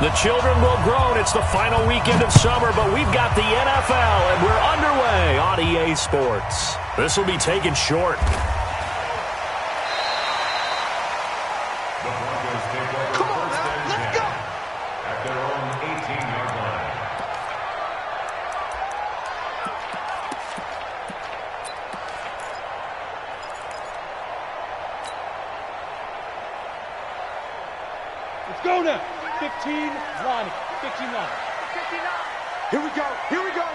The children will groan. It's the final weekend of summer, but we've got the NFL, and we're underway on EA Sports. This will be taken short. Come on, now, let's go. At their own 18-yard line. Let's go now. 15, line. 15 line. 59. Here we go. Here we go.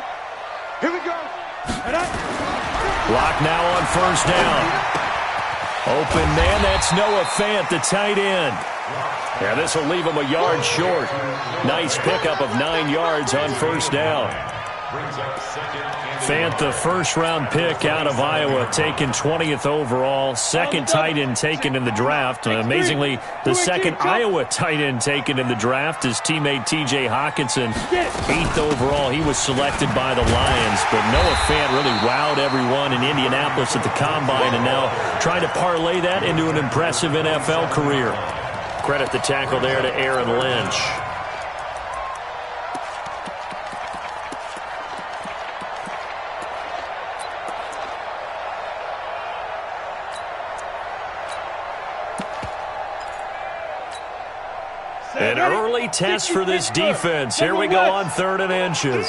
Here we go. And Lock now on first down. Open man, that's Noah Fant, the tight end. Yeah, this will leave him a yard short. Nice pickup of 9 yards on first down. Fant, the first-round pick out of Iowa, taken 20th overall. Second tight end taken in the draft. Amazingly, the second Iowa tight end taken in the draft is teammate T.J. Hawkinson. 8th overall, he was selected by the Lions. But Noah Fant really wowed everyone in Indianapolis at the Combine and now trying to parlay that into an impressive NFL career. Credit the tackle there to Aaron Lynch. An early test for this defense. Here we go on 3rd and inches.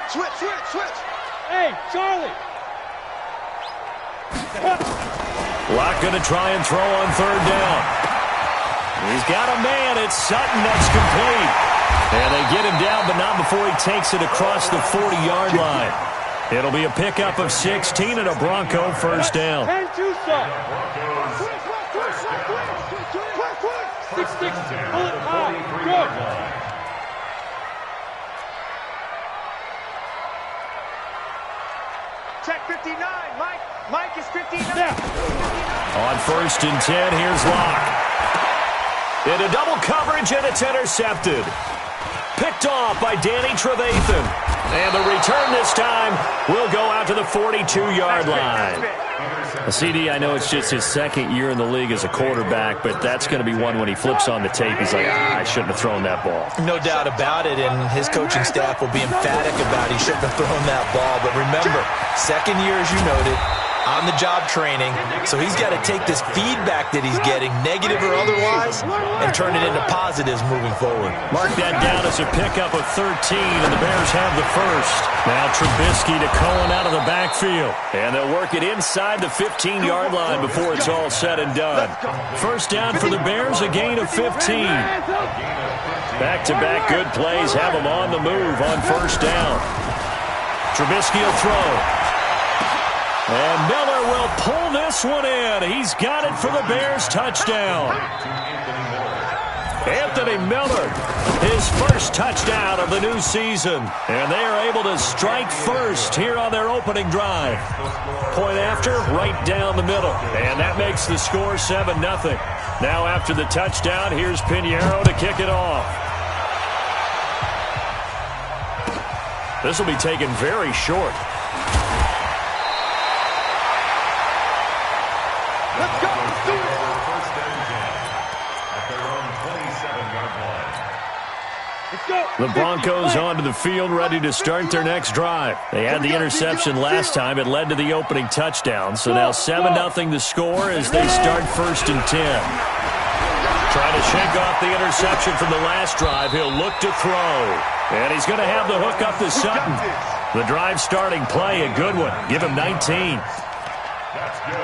Switch, switch, switch. hey, Charlie. Locke going to try and throw on 3rd down. He's got a man. It's Sutton. That's complete. And they get him down, but not before he takes it across the 40-yard line. It'll be a pickup of 16 and a Bronco first down. 10-2 Sutton. 6-6, pull it high, good. Check 59, Mike. Mike is 59. Yeah. On 1st and 10, here's Locke. Into double coverage, and it's intercepted. Picked off by Danny Trevathan. And the return this time will go out to the 42-yard line. CD, I know it's just his 2nd year in the league as a quarterback, but that's going to be one when he flips on the tape. He's like, I shouldn't have thrown that ball. No doubt about it, and his coaching staff will be emphatic about he shouldn't have thrown that ball. But remember, 2nd year, as you noted, on-the-job training, so he's got to take this feedback that he's getting, negative or otherwise, and turn it into positives moving forward. Mark that down as a pickup of 13, and the Bears have the first. Now Trubisky to Cohen out of the backfield, and they'll work it inside the 15-yard line before it's all said and done. First down for the Bears, a gain of 15. Back-to-back good plays have them on the move on first down. Trubisky will throw. And Miller will pull this one in. He's got it for the Bears touchdown. Anthony Miller, his first touchdown of the new season. And they are able to strike first here on their opening drive. Point after, right down the middle. And that makes the score 7-0. Now after the touchdown, here's Pinheiro to kick it off. This will be taken very short. Let's go. Let's do it. First and 10 at their own 27-yard line. Let's go. The Broncos onto the field, ready to start their next drive. They had the interception last time. It led to the opening touchdown. So now 7-0 the score as they start 1st and 10. Trying to shake off the interception from the last drive. He'll look to throw. And he's going to have the hook up to Sutton. The drive starting play, a good one. Give him 19.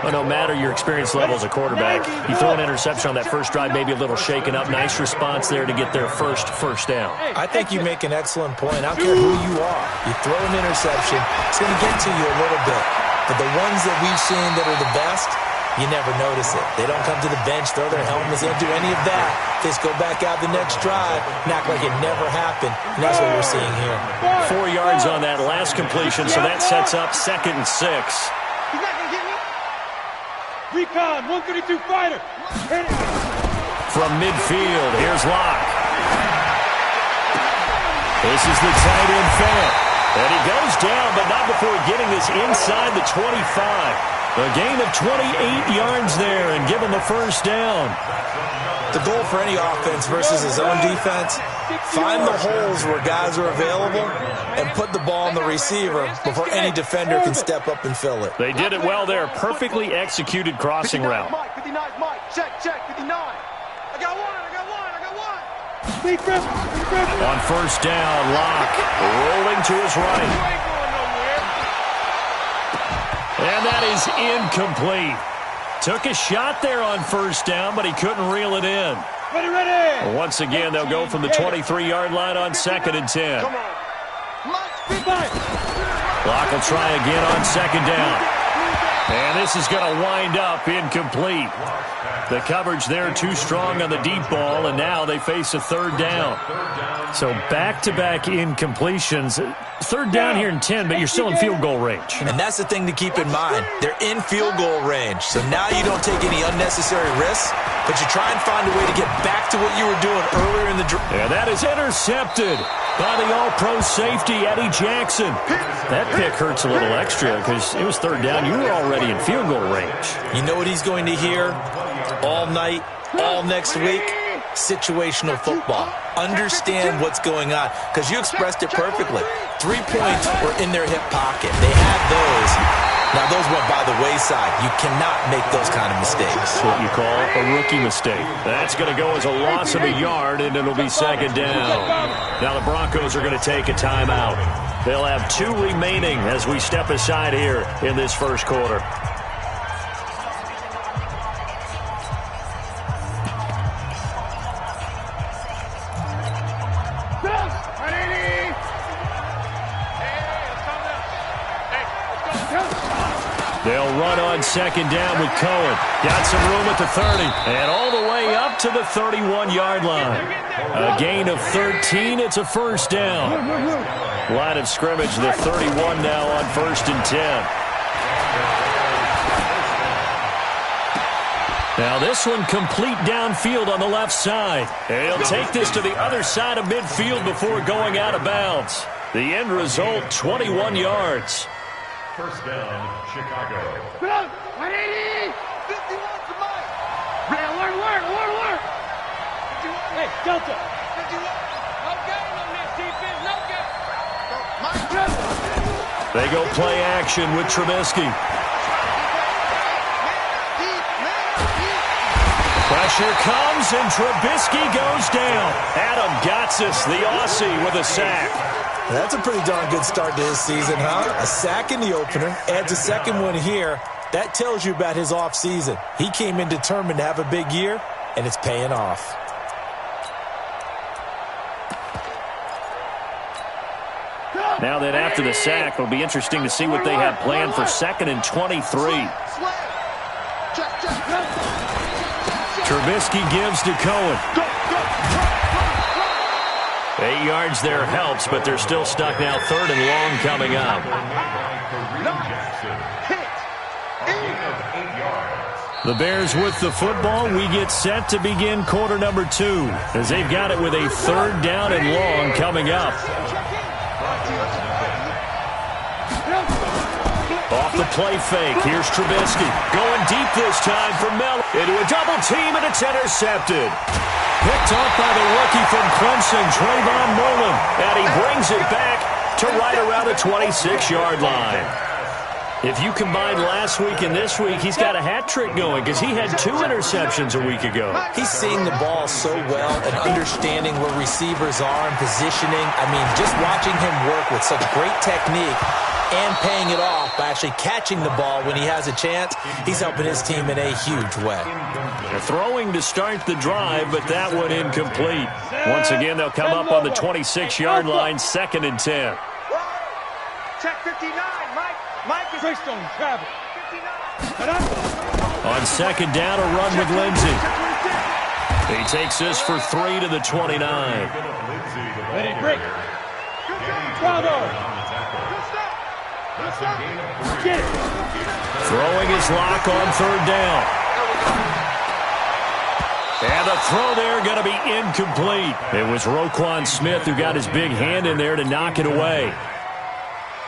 Well, no matter your experience level as a quarterback, you throw an interception on that first drive, maybe a little shaken up. Nice response there to get their first down. I think you make an excellent point. I don't care who you are. You throw an interception, it's going to get to you a little bit. But the ones that we've seen that are the best, you never notice it. They don't come to the bench, throw their helmets, they don't do any of that. They just go back out the next drive and act like it never happened. And that's what we're seeing here. 4 yards on that last completion, so that sets up 2nd and 6. He's not going to get me. Recon, 132 fighter. Hit it. From midfield, here's Locke. This is the tight end Fant. And he goes down, but not before getting this inside the 25. A gain of 28 yards there and give him a first down. The goal for any offense versus his own defense, find the holes where guys are available and put the ball on the receiver before any defender can step up and fill it. They did it well there. Perfectly executed crossing route. Mike, 59, Mike. Check, 59. I got one. On first down, Locke rolling to his right. And that is incomplete. Took a shot there on first down, but he couldn't reel it in. Ready. Once again, they'll go from the 23-yard line on 2nd and 10. Locke will try again on 2nd down. And this is going to wind up incomplete. The coverage there too strong on the deep ball, and now they face a 3rd down. So back-to-back incompletions. 3rd down here in 10, but you're still in field goal range. And that's the thing to keep in mind. They're in field goal range, so now you don't take any unnecessary risks, but you try and find a way to get back to what you were doing earlier in the drive. And that is intercepted by the all-pro safety, Eddie Jackson. That pick hurts a little extra because it was 3rd down. You were already in field goal range. You know what he's going to hear all night, all next week? Situational football. Understand what's going on, because you expressed it perfectly. 3 points were in their hip pocket. They had those. Now, those went by the wayside. You cannot make those kind of mistakes. That's what you call a rookie mistake. That's going to go as a loss of a yard, and it'll be 2nd down. Now the Broncos are going to take a timeout. They'll have 2 remaining as we step aside here in this first quarter. They'll run on 2nd down with Cohen. Got some room at the 30. And all the way up to the 31-yard line. A gain of 13. It's a first down. Line of scrimmage, the 31 now on 1st and 10. Now this one complete downfield on the left side. And he'll take this to the other side of midfield before going out of bounds. The end result, 21 yards. First down, Chicago. 180. 51 to Mike. Alert. Hey, Delta. 51. No game on this defense. No game. Mike. They go play action with Trubisky. Pressure comes, and Trubisky goes down. Adam Gotsis, the Aussie, with a sack. That's a pretty darn good start to his season, huh? A sack in the opener, adds a second one here. That tells you about his offseason. He came in determined to have a big year, and it's paying off. Now that after the sack, it'll be interesting to see what they have planned for 2nd and 23. Trubisky gives to Cohen. 8 yards there helps, but they're still stuck now. 3rd and long coming up. The Bears with the football. We get set to begin quarter number 2 as they've got it with a 3rd down and long coming up. Off the play fake. Here's Trubisky. Going deep this time for Mel. Into a double team, and it's intercepted. Picked off by the rookie from Clemson, Trayvon Mullen. And he brings it back to right around the 26-yard line. If you combine last week and this week, he's got a hat trick going because he had 2 interceptions a week ago. He's seeing the ball so well and understanding where receivers are and positioning. I mean, just watching him work with such great technique and paying it off by actually catching the ball when he has a chance, he's helping his team in a huge way. They're throwing to start the drive, but that one incomplete. Once again, they'll come up on the 26-yard line, 2nd and 10. Check 59, Mike is based on travel. 59. On 2nd down, a run with Lindsey. He takes this for 3 to the 29. Let it break. Bravo. Get it. Throwing his lock on 3rd down. And the throw there going to be incomplete. It was Roquan Smith who got his big hand in there to knock it away.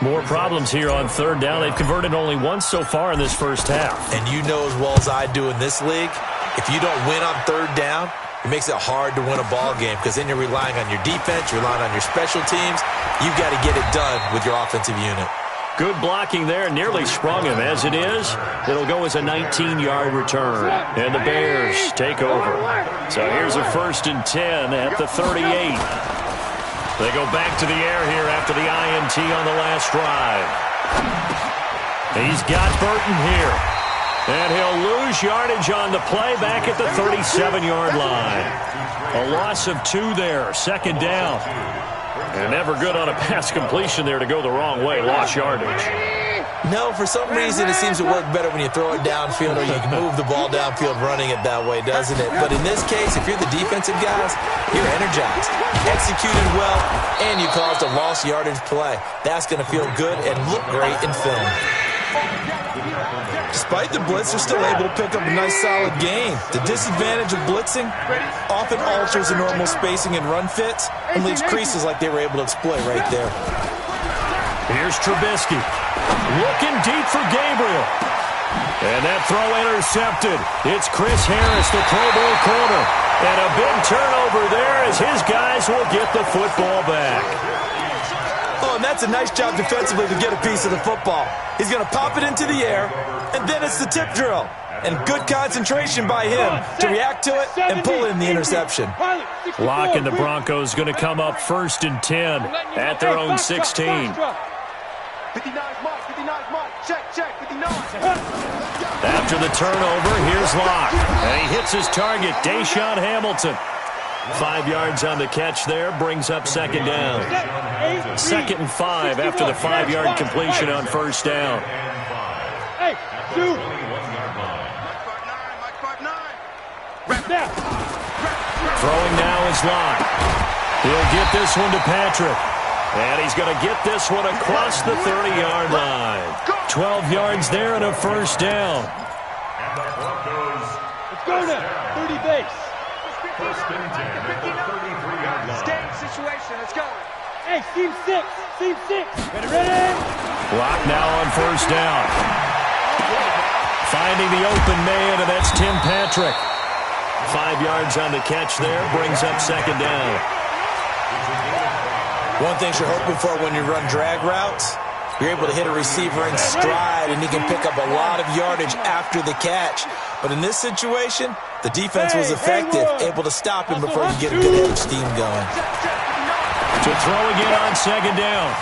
More problems here on third down. They've converted only once so far in this first half. And you know as well as I do in this league, if you don't win on third down, it makes it hard to win a ball game because then you're relying on your defense, you're relying on your special teams. You've got to get it done with your offensive unit. Good blocking there. Nearly sprung him. As it is, it'll go as a 19-yard return. And the Bears take over. So here's a 1st and 10 at the 38. They go back to the air here after the INT on the last drive. He's got Burton here. And he'll lose yardage on the play back at the 37-yard line. A loss of 2 there. 2nd down. And never good on a pass completion there to go the wrong way. Lost yardage. No, for some reason it seems to work better when you throw it downfield or you can move the ball downfield running it that way, doesn't it? But in this case, if you're the defensive guys, you're energized, executed well, and you caused a lost yardage play. That's going to feel good and look great in film. Despite the blitz, they're still able to pick up a nice solid gain. The disadvantage of blitzing often alters the normal spacing and run fits and leaves creases like they were able to exploit right there. Here's Trubisky. Looking deep for Gabriel. And that throw intercepted. It's Chris Harris, the Pro Bowl corner. And a big turnover there as his guys will get the football back. Oh, and that's a nice job defensively to get a piece of the football. He's going to pop it into the air, and then it's the tip drill. And good concentration by him to react to it and pull in the interception. Lock and the Broncos going to come up 1st and 10 at their own 16. 59 mark, 59 mark, check, 59. After the turnover, here's Locke. And he hits his target, Deshaun Hamilton. 5 yards on the catch there, brings up 2nd down. 2nd and 5 after the 5-yard completion on 1st down. Hey, dude. Throwing now is Locke. He'll get this one to Patrick. And he's going to get this one across the 30-yard line. 12 yards there and a 1st down. Let's go now. 30 base. 1st and 10 at the 33-yard line. Game situation. Let's go. Hey, team 6. Team 6. Ready? Locke now on 1st down. Finding the open man, and that's Tim Patrick. 5 yards on the catch there, brings up 2nd down. One thing you're hoping for when you run drag routes, you're able to hit a receiver in stride, and he can pick up a lot of yardage after the catch. But in this situation, the defense was effective, able to stop him before you get a good head of steam going. To throw again on 2nd down.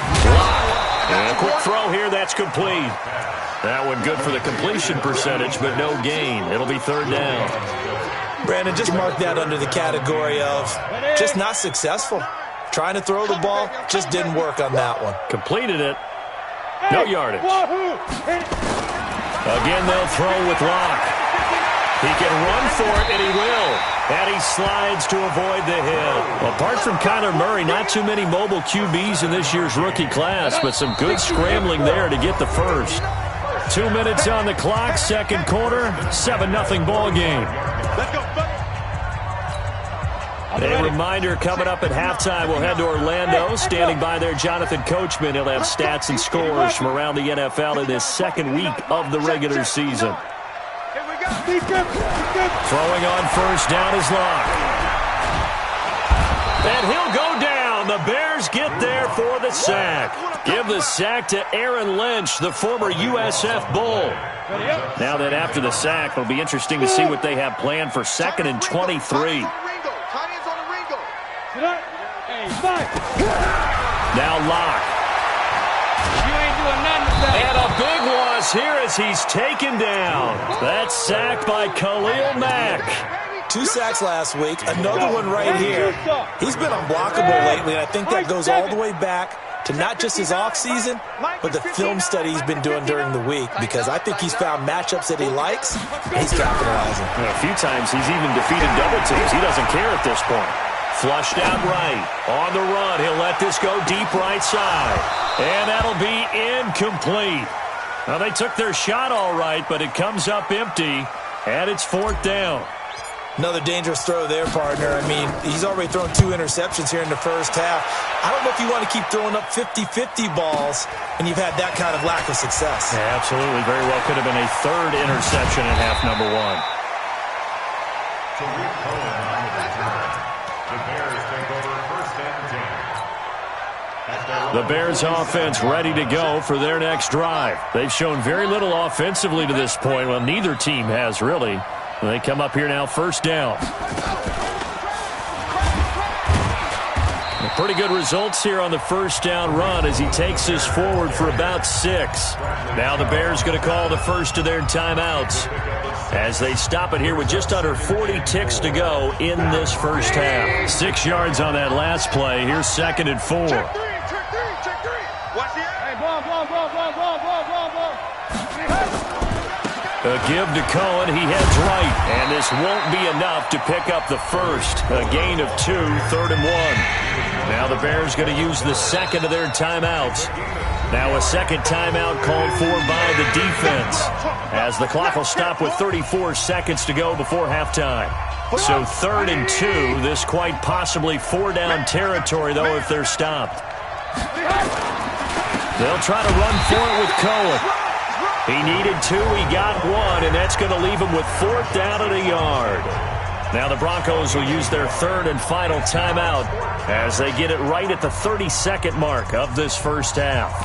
And a quick throw here, that's complete. That one good for the completion percentage, but no gain. It'll be 3rd down. Brandon, just mark that under the category of just not successful. Trying to throw the ball, just didn't work on that one. Completed it. No yardage. Again, they'll throw with Locke. He can run for it, and he will. And he slides to avoid the hit. Apart from Kyler Murray, not too many mobile QBs in this year's rookie class, but some good scrambling there to get the first. 2 minutes on the clock, 2nd quarter, 7-0 ball game. Let's go. A reminder coming up at halftime, we'll head to Orlando. Standing by there, Jonathan Coachman. He'll have stats and scores from around the NFL in this 2nd week of the regular season. Throwing on 1st down is Locke. And he'll go down. The Bears get there for the sack. Give the sack to Aaron Lynch, the former USF Bull. Now that after the sack, it'll be interesting to see what they have planned for 2nd and 23. Now Locke. You ain't doing nothing today. And a big loss here as he's taken down. That's sacked by Khalil Mack. 2 sacks last week, another one right here. He's been unblockable lately, and I think that goes all the way back to not just his offseason, but the film study he's been doing during the week, because I think he's found matchups that he likes, and he's capitalizing. A few times he's even defeated double teams. He doesn't care at this point. Flushed out right. On the run, he'll let this go deep right side. And that'll be incomplete. Now, they took their shot all right, but it comes up empty, and it's 4th down. Another dangerous throw there, partner. I mean, he's already thrown 2 interceptions here in the first half. I don't know if you want to keep throwing up 50-50 balls when you've had that kind of lack of success. Yeah, absolutely. Very well could have been a 3rd interception in half number 1. To Cohen on the return. The Bears take over 1st and 10. The Bears offense ready to go for their next drive. They've shown very little offensively to this point. Well, neither team has really. They come up here now, 1st down. Pretty good results here on the 1st down run as he takes this forward for about 6. Now the Bears going to call the first of their timeouts as they stop it here with just under 40 ticks to go in this first half. 6 yards on that last play. Here's 2nd and 4. Check three. Watch the hey, ball. A give to Cohen. He heads right. And this won't be enough to pick up the first. A gain of 2, 3rd and 1. Now the Bears going to use the 2nd of their timeouts. Now a 2nd timeout called for by the defense as the clock will stop with 34 seconds to go before halftime. So 3rd and 2. This quite possibly 4-down territory, though, if they're stopped. They'll try to run for it with Cohen. He needed 2, he got 1, and that's going to leave him with 4th down at a yard. Now the Broncos will use their 3rd and final timeout as they get it right at the 30-second mark of this first half.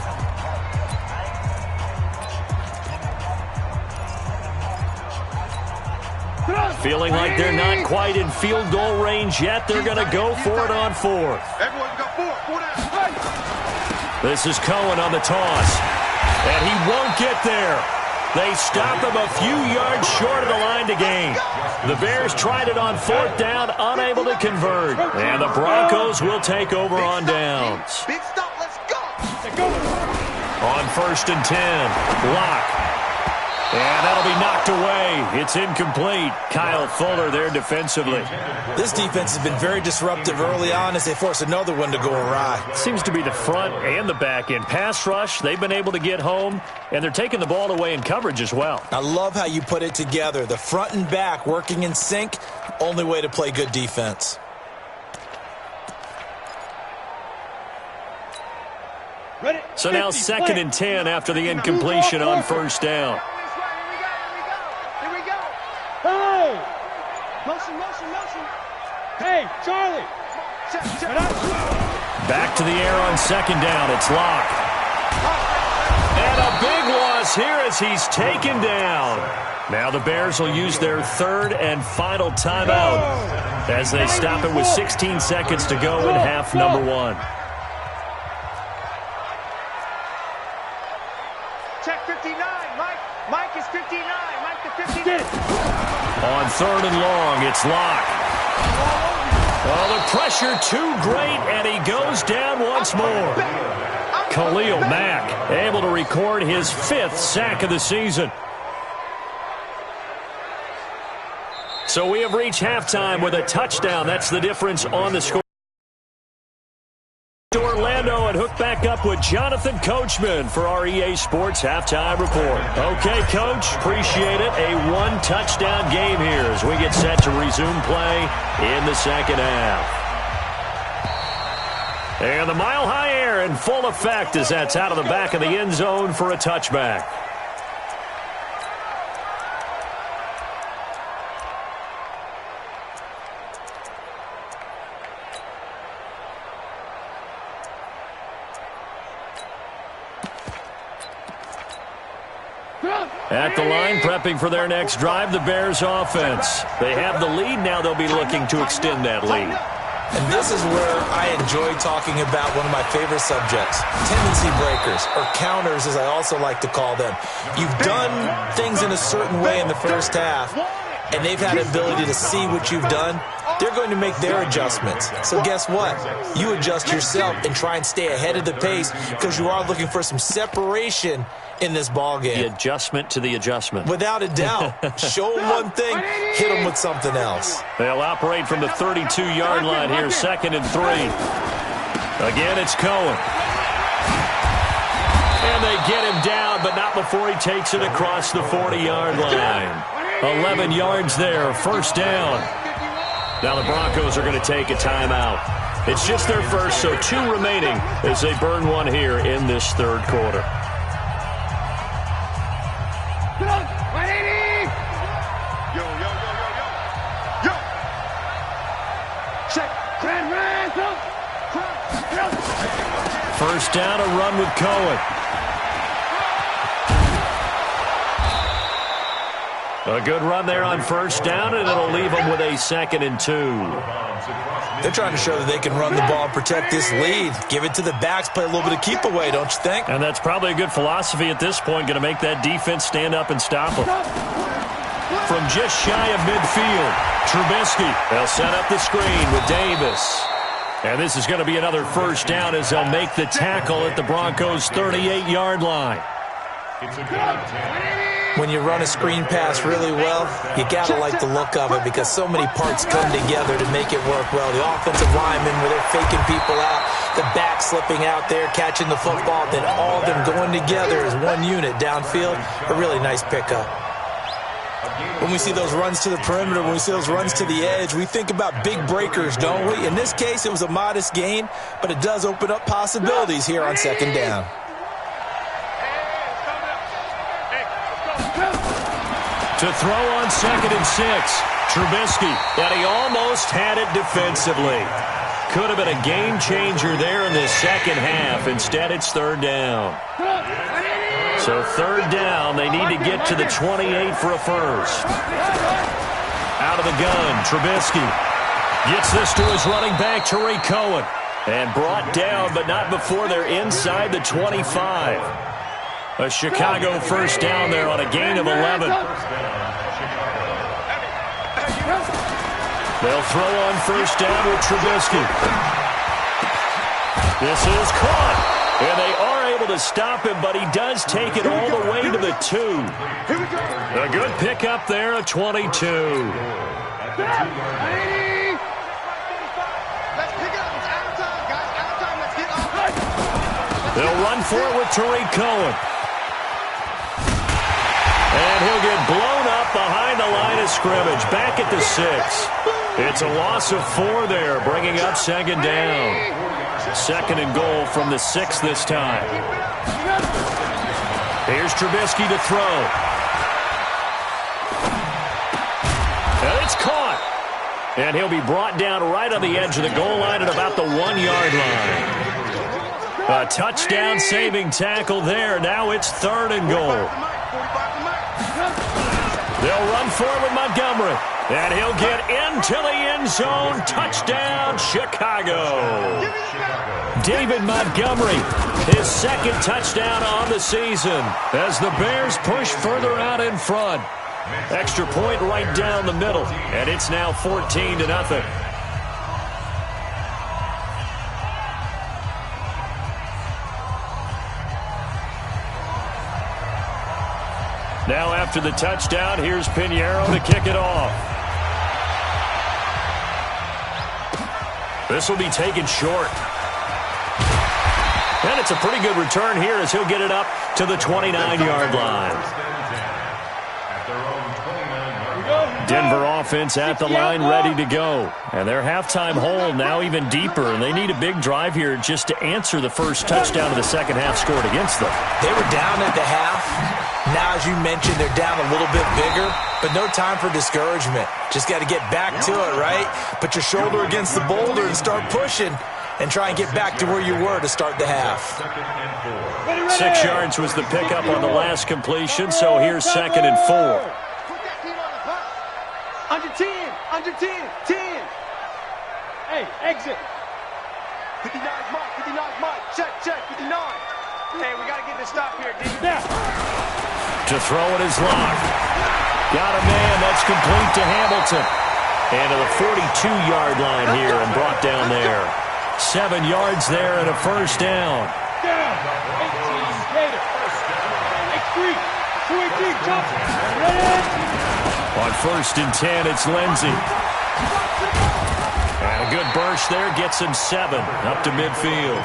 Feeling like they're not quite in field goal range yet, they're going to go for it on 4th. Everyone got 4 down. This is Cohen on the toss. And he won't get there. They stop him a few yards short of the line to gain. The Bears tried it on 4th down, unable to convert. And the Broncos will take over on downs. Big stop, let's go. On 1st and 10, Locke. And that'll be knocked away. It's incomplete. Kyle Fuller there defensively. This defense has been very disruptive early on as they force another one to go awry. Seems to be the front and the back end. Pass rush, they've been able to get home, and they're taking the ball away in coverage as well. I love how you put it together. The front and back working in sync, only way to play good defense. So now 2nd and 10 after the incompletion on 1st down. Hey! Motion. Hey, Charlie! Back to the air on 2nd down. It's Locke. And a big loss here as he's taken down. Now the Bears will use their 3rd and final timeout as they stop it with 16 seconds to go in half number 1. Check 59, Mike is 59, Mike to 59. On 3rd and long, it's Locke. Oh, the pressure too great, and he goes down once more. Khalil Mack able to record his 5th sack of the season. So we have reached halftime with a touchdown. That's the difference on the score. Orlando and hook back up with Jonathan Coachman for our EA Sports Halftime Report. Okay, Coach, appreciate it. A 1-touchdown game here as we get set to resume play in the 2nd half. And the mile-high air in full effect as that's out of the back of the end zone for a touchback. At the line, prepping for their next drive, the Bears offense. They have the lead. Now they'll be looking to extend that lead. And this is where I enjoy talking about one of my favorite subjects, tendency breakers, or counters as I also like to call them. You've done things in a certain way in the first half, and they've had the ability to see what you've done. They're going to make their adjustments. So guess what? You adjust yourself and try and stay ahead of the pace because you are looking for some separation in this ball game. The adjustment to the adjustment. Without a doubt. Show them one thing, hit them with something else. They'll operate from the 32-yard line here, 2nd and 3. Again, it's Cohen. And they get him down, but not before he takes it across the 40-yard line. 11 yards there, 1st down. Now the Broncos are going to take a timeout. It's just their first, so 2 remaining as they burn one here in this third quarter. First down, a run with Cohen. A good run there on first down, and it'll leave them with a 2nd and 2. They're trying to show that they can run the ball and protect this lead. Give it to the backs, play a little bit of keep away, don't you think? And that's probably a good philosophy at this point, going to make that defense stand up and stop them. From just shy of midfield, Trubisky. They'll set up the screen with Davis. And this is going to be another first down as they'll make the tackle at the Broncos' 38-yard line. It's a good 10. When you run a screen pass really well, you got to like the look of it because so many parts come together to make it work well. The offensive linemen, where they're faking people out, the back slipping out there, catching the football, then all of them going together as one unit downfield. A really nice pickup. When we see those runs to the perimeter, when we see those runs to the edge, we think about big breakers, don't we? In this case, it was a modest gain, but it does open up possibilities here on 2nd down. To throw on 2nd and 6, Trubisky, and he almost had it defensively. Could have been a game changer there in the second half. Instead, it's 3rd down. So 3rd down, they need to get to the 28 for a first. Out of the gun, Trubisky gets this to his running back, Tariq Cohen. And brought down, but not before they're inside the 25. A Chicago first down there on a gain of 11. They'll throw on first down with Trubisky. This is caught. And they are able to stop him, but he does take it all the way to the 2. A good pickup there, a 22. Let's pick it up. It's out of time, guys. Out of time. Let's get off. They'll run for it with Tariq Cohen. And he'll get blown up behind the line of scrimmage. Back at the 6. It's a loss of 4 there, bringing up 2nd down. 2nd and goal from the 6 this time. Here's Trubisky to throw. And it's caught. And he'll be brought down right on the edge of the goal line at about the 1-yard line. A touchdown-saving tackle there. Now it's 3rd and goal. They'll run forward with Montgomery. And he'll get into the end zone. Touchdown, Chicago. David Montgomery, his 2nd touchdown on the season as the Bears push further out in front. Extra point right down the middle, and it's now 14-0. Now after the touchdown, here's Pinheiro to kick it off. This will be taken short. And it's a pretty good return here as he'll get it up to the 29-yard line. Denver offense at the line ready to go. And their halftime hole now even deeper, and they need a big drive here just to answer the first touchdown of the second half scored against them. They were down at the half. Now, as you mentioned, they're down a little bit bigger, but no time for discouragement. Just got to get back to it, right? Put your shoulder against the boulder and start pushing and try and get back to where you were to start the half. 6 yards was the pickup on the last completion, so here's 2nd and 4. Under 10, under 10, 10. Hey, exit. 59 Mike, 59 Mike. Check, 59. Hey, we got to get this stop here, D. To throw it is locked. Got a man. That's complete to Hamilton. And to the 42-yard line here and brought down there. 7 yards there and a first down. Down. 18, Gator. X3. 218, jump. On 1st and 10, it's Lindsey. And a good burst there gets him 7 up to midfield.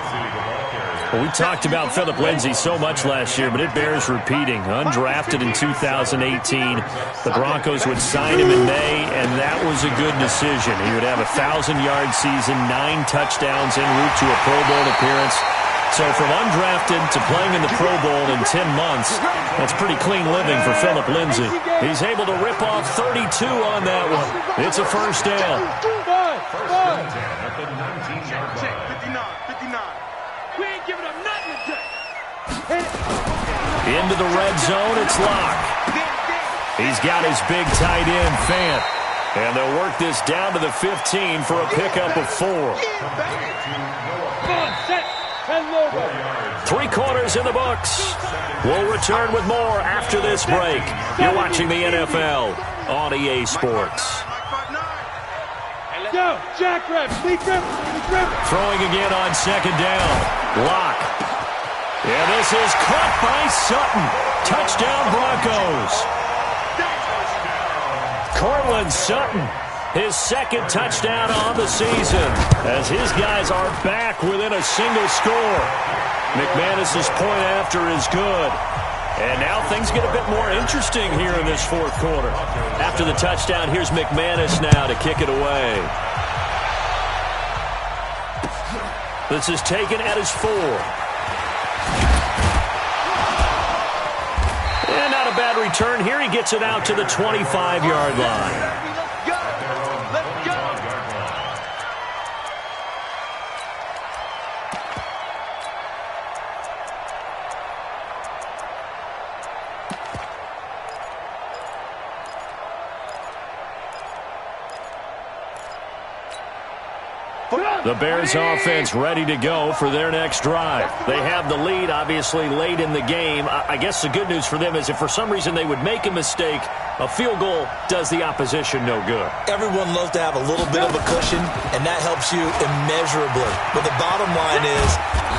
Well, we talked about Phillip Lindsay so much last year, but it bears repeating. Undrafted in 2018, the Broncos would sign him in May, and that was a good decision. He would have a 1,000-yard season, 9 touchdowns en route to a Pro Bowl appearance. So from undrafted to playing in the Pro Bowl in 10 months, that's pretty clean living for Phillip Lindsay. He's able to rip off 32 on that one. It's a first down. First and 10 at the 19-yard line. 59. We ain't giving up nothing today. Into the red zone, it's Locke. He's got his big tight end, Fant. And they'll work this down to the 15 for a pickup of 4. Three quarters in the books. We'll return with more after this break. You're watching the NFL on EA Sports. Go, Jack Rep, Lee Grip. Throwing again on second down. Locke. Yeah, this is caught by Sutton. Touchdown Broncos. Cortland Sutton, his second touchdown on the season, as his guys are back within a single score. McManus's point after is good. And now things get a bit more interesting here in this fourth quarter. After the touchdown, here's McManus now to kick it away. This is taken at his 4. And not a bad return here. He gets it out to the 25-yard line. The Bears offense ready to go for their next drive. They have the lead, obviously, late in the game. I guess the good news for them is if for some reason they would make a mistake, a field goal does the opposition no good. Everyone loves to have a little bit of a cushion, and that helps you immeasurably. But the bottom line is,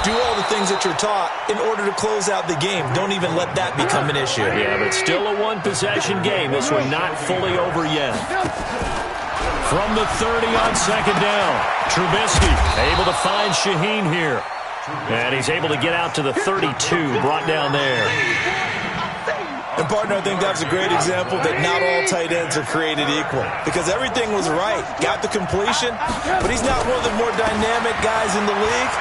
do all the things that you're taught in order to close out the game. Don't even let that become an issue. Yeah, but still a one-possession game. This one not fully over yet. From the 30 on second down, Trubisky able to find Shaheen here. And he's able to get out to the 32, brought down there. And, partner, I think that's a great example that not all tight ends are created equal. Because everything was right. Got the completion, but he's not one of the more dynamic guys in the league.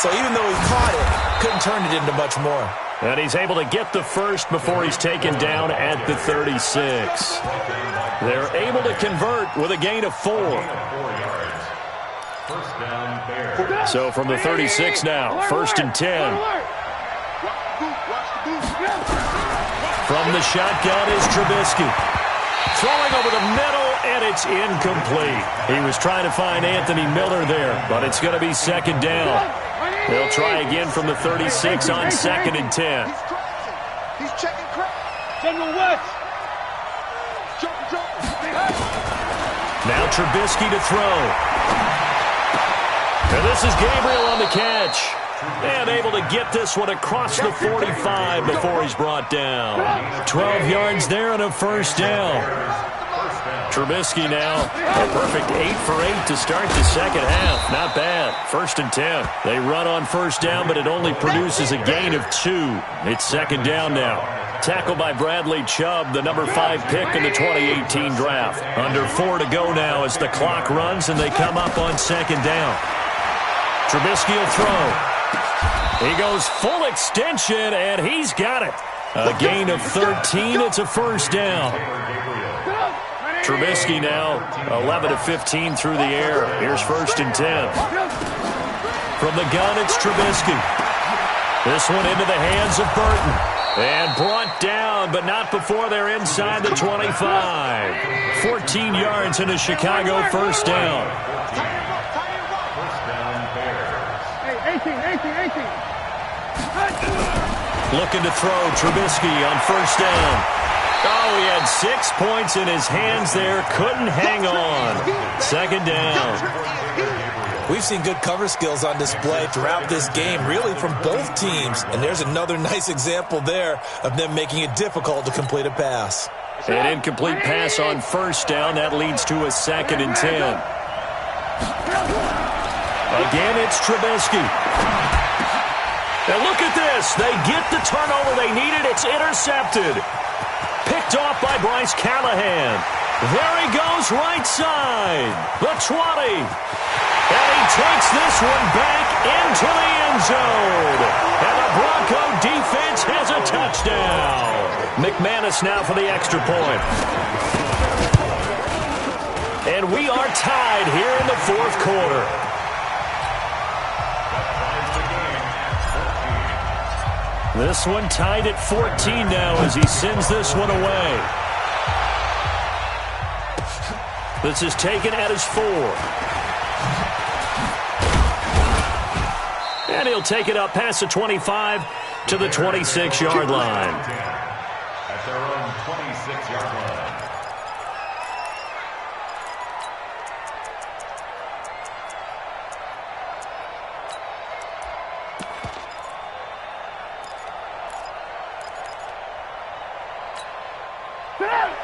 So even though he caught it, couldn't turn it into much more. And he's able to get the first before he's taken down at the 36. They're able to convert with a gain of 4. So from the 36 now, first and 10. From the shotgun is Trubisky. Throwing over the middle, and it's incomplete. He was trying to find Anthony Miller there, but it's going to be second down. They'll try again from the 36 on second and 10. He's checking crap. General West. Now Trubisky to throw. And this is Gabriel on the catch. And able to get this one across the 45 before he's brought down. 12 yards there and a first down. Trubisky now a perfect 8 for 8 to start the second half. Not bad. First and 10. They run on first down, but it only produces a gain of 2. It's second down now. Tackled by Bradley Chubb, the number 5 pick in the 2018 draft. Under 4 to go now as the clock runs and they come up on second down. Trubisky will throw. He goes full extension, and he's got it. A gain of 13. It's a first down. Trubisky now 11 of 15 through the air. Here's first and 10. From the gun, it's Trubisky. This one into the hands of Burton. And brought down, but not before they're inside the 25. 14 yards in a Chicago first down. Hey, 18. Looking to throw Trubisky on first down. Oh, he had 6 points in his hands there. Couldn't hang on. Second down. We've seen good cover skills on display throughout this game, really from both teams. And there's another nice example there of them making it difficult to complete a pass. An incomplete pass on first down. That leads to a second and 10. Again, it's Trubisky. And look at this. They get the turnover they needed. It's intercepted. Picked off by Bryce Callahan. There he goes, right side. The 20. And he takes this one back into the end zone. And the Bronco defense has a touchdown. McManus now for the extra point. And we are tied here in the fourth quarter. This one tied at 14 now as he sends this one away. This is taken at his 4. And he'll take it up past the 25 to the 26-yard line. At their own 26-yard line.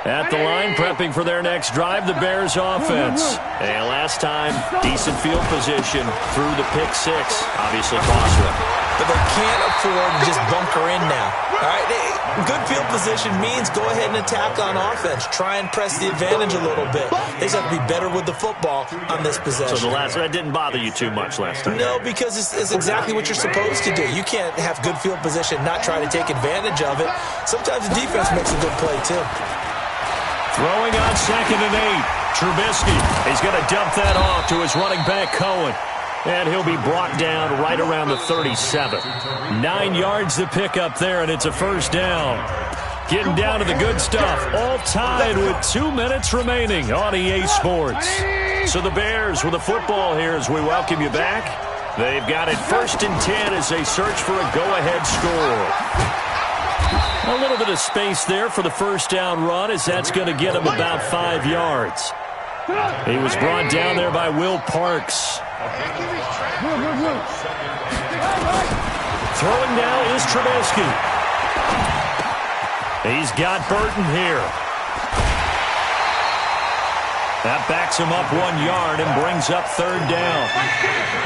At the line, prepping for their next drive, the Bears offense. And last time, decent field position through the pick 6. Obviously cost them. But they can't afford to just bunker in now. All right, good field position means go ahead and attack on offense. Try and press the advantage a little bit. They just have to be better with the football on this possession. So that didn't bother you too much last time? No, because it's exactly what you're supposed to do. You can't have good field position, not try to take advantage of it. Sometimes the defense makes a good play, too. Throwing on 2nd and 8. Trubisky is going to dump that off to his running back, Cohen. And he'll be brought down right around the 37. 9 yards to pick up there, and it's a first down. Getting down to the good stuff. All tied with 2 minutes remaining on EA Sports. So the Bears with the football here as we welcome you back. They've got it 1st and 10 as they search for a go-ahead score. A little bit of space there for the first down run as that's going to get him about 5 yards. He was brought down there by Will Parks. Throwing now is Trubisky. He's got Burton here. That backs him up 1 yard and brings up 3rd down.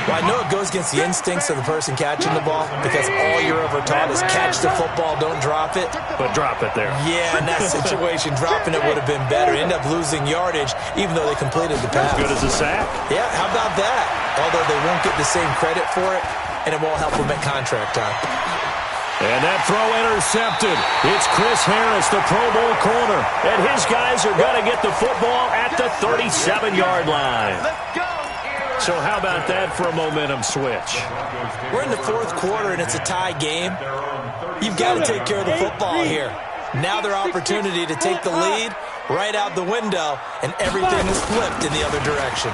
Well, I know it goes against the instincts of the person catching the ball because all you're ever taught is catch the football, don't drop it. But drop it there. Yeah, in that situation, dropping it would have been better. End up losing yardage even though they completed the pass. As good as a sack. Yeah, how about that? Although they won't get the same credit for it, and it won't help them at contract time. And that throw intercepted. It's Chris Harris, the Pro Bowl corner. And his guys are going to get the football at the 37-yard line. So how about that for a momentum switch? We're in the fourth quarter, and it's a tie game. You've got to take care of the football here. Now their opportunity to take the lead right out the window, and everything is flipped in the other direction.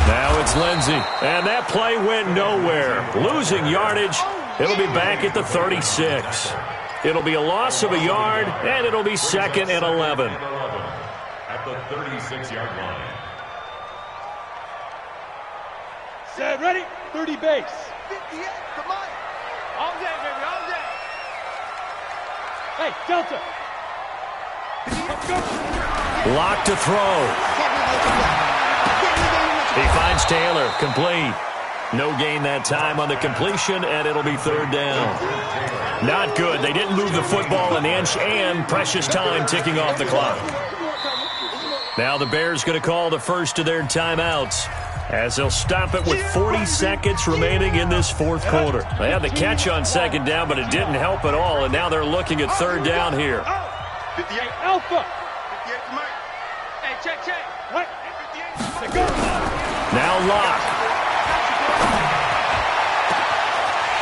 Now it's Lindsey, and that play went nowhere. Losing yardage. It'll be back at the 36. It'll be a loss of a yard, and it'll be 2nd and 11. At the 36-yard line. Set, ready? 30 base. 58, come on. All day, baby, all day. Hey, Delta. Lock to throw. He finds Taylor, complete. No gain that time on the completion, and it'll be 3rd down. Not good. They didn't move the football an inch, and precious time ticking off the clock. Now the Bears going to call the first of their timeouts as they'll stop it with 40 seconds remaining in this fourth quarter. They had the catch on 2nd down, but it didn't help at all, and now they're looking at 3rd down here. 58 Alpha. 58 Mike. Hey, check. What? 58. Now Locke.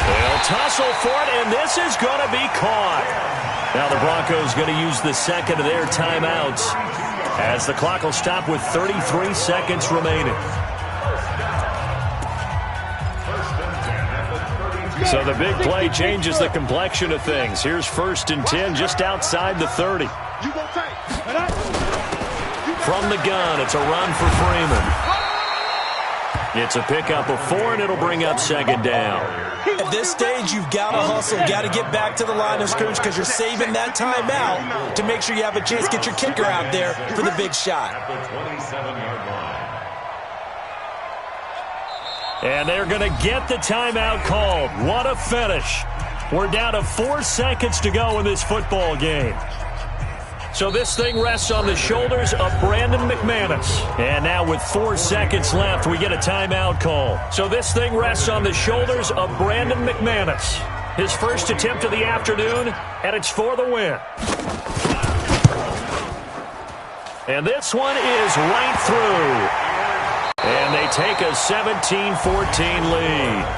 They'll tussle for it, and this is going to be caught. Now the Broncos going to use the second of their timeouts as the clock will stop with 33 seconds remaining. So the big play changes the complexion of things. Here's 1st and 10 just outside the 30. From the gun, it's a run for Freeman. It's a pickup of 4, and it'll bring up 2nd down. At this stage, you've got to hustle, got to get back to the line of scrimmage because you're saving that timeout to make sure you have a chance to get your kicker out there for the big shot. At the 27-yard line. And they're going to get the timeout called. What a finish. We're down to 4 seconds to go in this football game. So this thing rests on the shoulders of Brandon McManus. And now with 4 seconds left, we get a timeout call. So this thing rests on the shoulders of Brandon McManus. His first attempt of the afternoon, and it's for the win. And this one is right through. And they take a 17-14 lead.